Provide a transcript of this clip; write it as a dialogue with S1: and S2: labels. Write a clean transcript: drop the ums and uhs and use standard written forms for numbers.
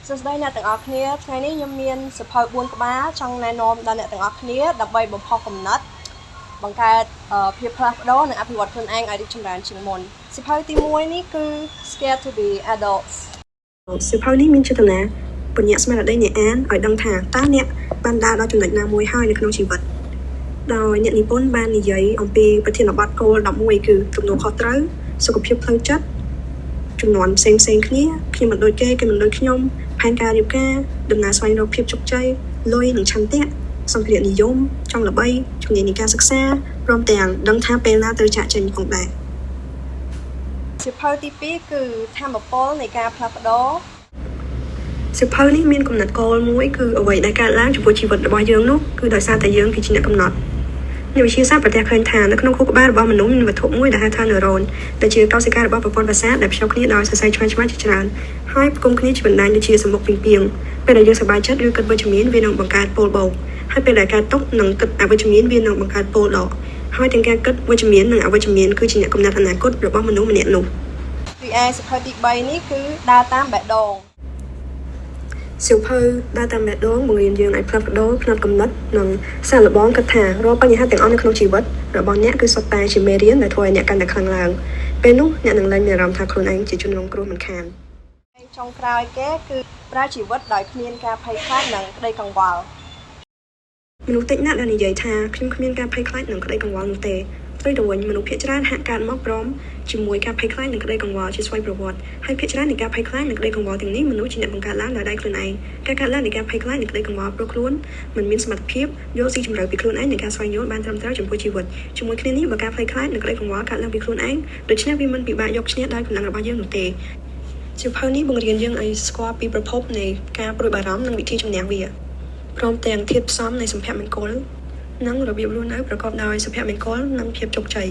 S1: សួស្តីអ្នកទាំងអស់គ្នាថ្ងៃនេះខ្ញុំមានសភៅ4ក្បាលចង់ណែនាំដល់អ្នកទាំងអស់គ្នាដើម្បីបំផុសគំនិតបង្កើតភាពផ្លាស់ប្ដូរនិងអភិវឌ្ឍខ្លួនឯងឲ្យរីកចម្រើនជាងមុនសភៅទី1នេះគឺ Scared to be Adults
S2: សៀវភៅនេះមានចេតនាពញ្ញាស្មារតីអ្នកអានឲ្យដឹងថាតើអ្នកបានដើរដល់ចំណុចណាមួយហើយនៅក្នុងជីវិតដោយអ្នកនិពន្ធបាននិយាយអំពីប្រធានបទគោល11គឺទំនួលខុសត្រូវសុខភាពផ្លូវចិត្តចំនួនផ្សេងគ្នាខ្ញុំមិនដូចគេមិនដូចខ្ញុំផែនការរៀបការដំណើរស្វែងរកភាពជោគជ័យលុយនិងឆន្ទៈសម្ភារៈនិយមចង់ល្បីជំនាញនៃការសិក្សាព្រមទាំងដឹងថាពេលណាត្រូវចាក់ចេញផងដែរ
S1: សៀវភៅទី2គឺធម្មពលនៃការផ្លាស់ប្ដូរ
S2: សៀវភៅនេះមានគំនិតគោលមួយគឺអ្វីដែលកើតឡើងចំពោះជីវិតរបស់យើងនោះគឺដោយសារតែយើងគឺជាអ្នកកំណត់អ្នកវិទ្យាសាស្ត្រប្រទះឃើញថានៅក្នុងខួរក្បាលរបស់មនុស្សមានវត្ថុមួយដែលហៅថា neuron ដែលជាកោសិការបស់ប្រព័ន្ធប្រសាទដែលភ្ជាប់គ្នាដោយសរសៃឆ្វេងជាច្រើនហើយផ្គុំគ្នាជាបណ្ដាញដូចជាសំមុខពីងពេលដែលយើងសប្បាយចិត្តឬគិតវិជ្ជមានវានឹងបង្កើតពោលបូកហើយពេលដែលកើតទុក្ខនិងគិតអវិជ្ជមានវានឹងបង្កើតពោលដកហើយទាំងការគិតវិជ្ជមាននិងអវិជ្ជមានគឺជាអ្នកកំណត់អនាគតរបស់មនុស្សម្នាក់នោះ
S1: ពីឯសៀវភៅទី3នេះគឺដើរតាមបេះដូង
S2: សៀវភៅដើរតាមបេះដូងបង្រៀនយើងឲ្យផ្លាស់ប្ដូរផ្នត់គំនិតនិងសាកល្បងគិតថារាល់បញ្ហាទាំងអស់នៅក្នុងជីវិតរបស់អ្នកគឺសុទ្ធតែជាមេរៀនដែលធ្វើឲ្យអ្នកកាន់តែខ្លាំងឡើងពេលនោះអ្នកនឹងលែងមានអារម្មណ៍ថាខ្លួនឯងជាជនរងគ្រោះមិនខាន
S1: ចុងក្រោយគេគឺប្រើជីវិតដោយគ្មានការភ័យខ្លាចនិងក្តីកង្វល់
S2: មនុស្សតិចណាស់ដែលនិយាយថាខ្ញុំគ្មានការភ័យខ្លាចនិងក្តីកង្វល់នោះទេផ្ទុយទៅវិញមនុស្សភាគច្រើនហាក់កើតមកព្រមជាមួយការភ័យខ្លាចនិងក្តីកង្វល់ជាស្វ័យប្រវត្តិហើយភាគច្រើននៃការភ័យខ្លាចនិងក្តីកង្វល់ទាំងនេះមនុស្សជាអ្នកបង្កើតឡើងដោយដៃខ្លួនឯងការកើតឡើងនៃការភ័យខ្លាចនិងក្តីកង្វល់ព្រោះខ្លួនមិនមានសមត្ថភាពយល់ស៊ីជម្រៅពីខ្លួនឯងនៃការស្វែងយល់បានត្រឹមត្រូវចំពោះជីវិតជាមួយគ្នានេះបើការភ័យខ្លាចនិងក្តីកង្វល់កើតឡើងពីខ្លួនឯងដូច្នេះវាមិនពិបាកយកឈ្នះដោយកម្លាំងរបស់យើងនោះទេសៀវភៅនេះបង្រៀនយើងឲ្យស្គាល់ពីប្រភពនៃការព្រួយបារម្ភនិងវិធីជំនះវាព្រមទាំងធាតុផ្សំនៃសុភមង្គលនិងរបៀបរស់នៅប្រកបដោយសុភមង្គលនិងភាពជោគជ័យ